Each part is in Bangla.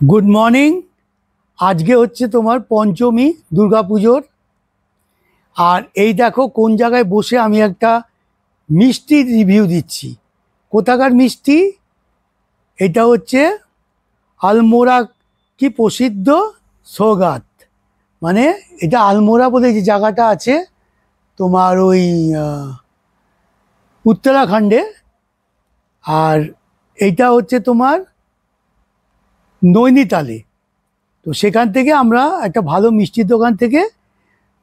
Good morning. आज के होच्छे तुम्हार पंचमी दुर्गा पुजोर और ये देखो कोन जगह बसे आमी एकटा मिष्टि रिव्यू दिच्छी। कोथाकार मिष्टि एटा होच्छे आलमोड़ा की प्रसिद्ध सौगात, माने एटा आलमोड़ा बोले जे जायगाटा आछे तुम्हार ओई उत्तराखंडे और एटा होच्छे तुम्हार नैनीताले। तो सेखान थेके आमरा एकटा भालो मिष्टिर दोकान थेके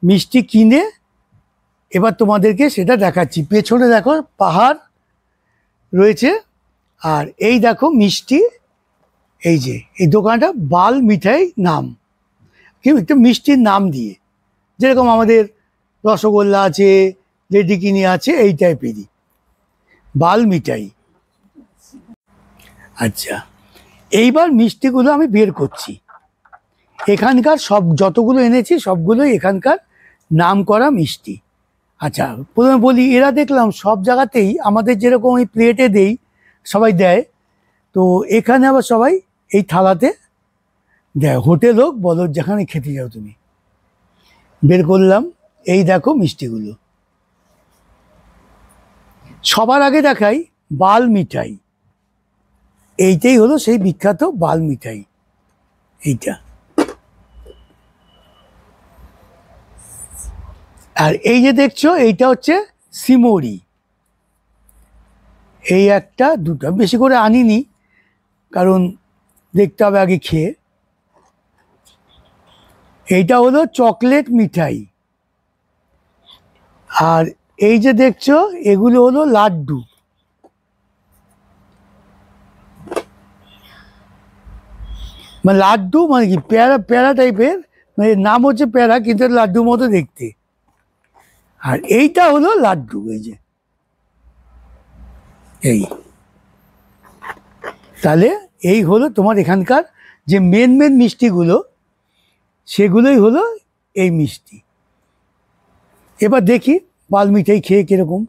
मिष्टि किने एबार तोमादेरके सेटा देखाच्छि। पेछने देखो पाहाड़ रयेछे और एई देखो मिष्टि, এই যে এই দোকানটা বাল মিঠাই নাম, কেউ একটা মিষ্টির নাম দিয়ে, যেরকম আমাদের রসগোল্লা আছে, লেডিকিনি আছে, এই টাইপেরই বাল মিঠাই। আচ্ছা, এইবার মিষ্টিগুলো আমি বের করছি। এখানকার সব যতগুলো এনেছি সবগুলোই এখানকার নাম করা মিষ্টি। আচ্ছা, প্রথমে বলি এরা দেখলাম সব জায়গাতেই আমাদের যেরকম এই প্লেটে দেই সবাই দেয়, তো এখানে আবার সবাই এই থালাতে দেয়। হোটেল হোক বলো যেখানে খেতে যাও তুমি। বের করলাম, এই দেখো মিষ্টিগুলো। সবার আগে দেখাই বাল মিঠাই। এইটাই হলো সেই বিখ্যাত বাল মিঠাই, এইটা। আর এই যে দেখছো এইটা হচ্ছে সিমরি। এই একটা দুটো বেশি করে আনিনি, কারণ দেখতে হবে আগে খেয়ে। এইটা হলো চকলেট মিঠাই। আর এই যে দেখছো এগুলো হলো লাড্ডু। মানে লাড্ডু মানে কি প্যারা প্যারা টাইপের, মানে নাম হচ্ছে প্যারা কিন্তু লাড্ডুর মতো দেখতে। আর এইটা হলো লাড্ডু, এই যে এই। তাহলে এই হলো তোমার এখানকার যে মেন মেন মিষ্টিগুলো, সেগুলোই হলো এই মিষ্টি। এবার দেখি বাল মিঠাই খেয়ে কিরকম।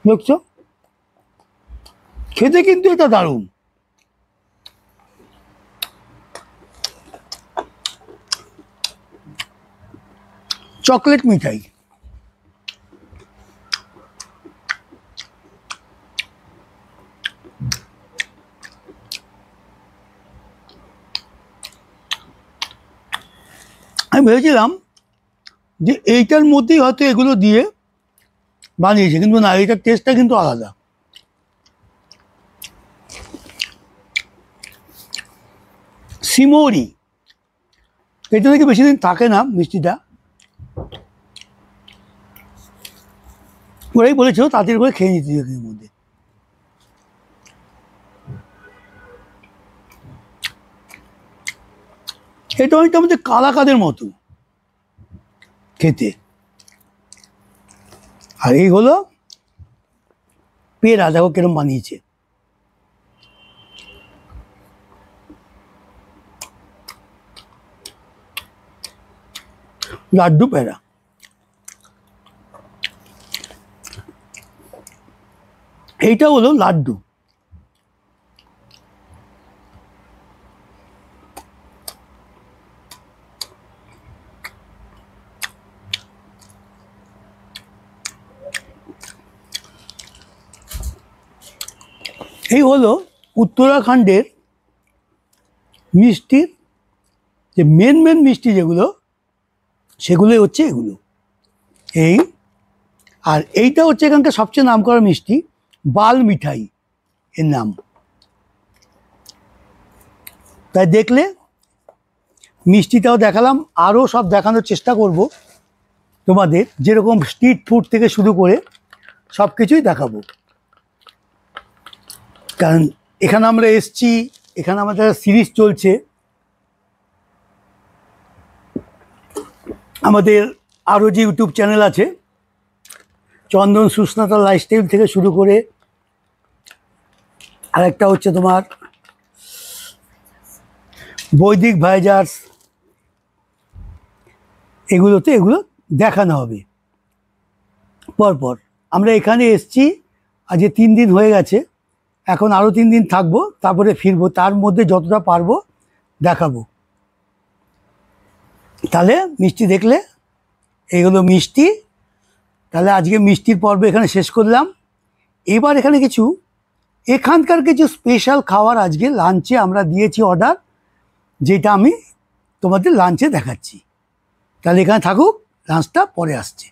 দেখছো খেতে কিন্তু এটা দারুণ। চকলেট মিঠাই। আমি ভেবেছিলাম যে এইটার মধ্যেই হয়তো এগুলো দিয়ে বানিয়েছে, কিন্তু না, এইটার টেস্টটা কিন্তু আলাদা। সিমরি এটা নাকি বেশি দিন থাকে না মিষ্টিটা, ওরাই বলেছিল তাড়াতাড়ি করে খেয়ে নিতে এর মধ্যে। এটা অনেকটা আমাদের কালাকাদের মতো খেতে। আর এই হলো পেড়া, দেখো কিরম বানিয়েছে। লাড্ডু পেড়া। এইটা হলো লাড্ডু। এই হলো উত্তরাখণ্ডের মিষ্টির যে মেন মেন মিষ্টি যেগুলো, সেগুলোই হচ্ছে এগুলো। এই আর এইটা হচ্ছে এখানকার সবচেয়ে নাম করা মিষ্টি, বাল মিঠাই এর নাম। তাই দেখলে মিষ্টিটাও দেখালাম, আরও সব দেখানোর চেষ্টা করব তোমাদের, যেরকম স্ট্রিট ফুড থেকে শুরু করে সব কিছুই দেখাবো। কারণ এখানে আমরা এসছি, এখানে আমাদের সিরিজ চলছে। আমাদের আরও যে ইউটিউব চ্যানেল আছে, চন্দন সুস্নাতা লাইফস্টাইল থেকে শুরু করে আরেকটা হচ্ছে তোমার বৈদিক ভাইজার্স, এগুলোতে এগুলো দেখানো হবে। পরপর আমরা এখানে এসছি, আজকে 3 দিন হয়ে গেছে, এখন আরও 3 দিন থাকবো, তারপরে ফিরবো, তার মধ্যে যতটা পারবো দেখাবো। তাহলে মিষ্টি দেখলে, এগুলো মিষ্টি। তাহলে আজকে মিষ্টির পর্ব এখানে শেষ করলাম। এবার এখানে এখানকার কিছু স্পেশাল খাবার আজকে লাঞ্চে আমরা দিয়েছি অর্ডার, যেটা আমি তোমাদের লাঞ্চে দেখাচ্ছি। তাহলে এখানে থাকুক, লাঞ্চটা পরে আসছে।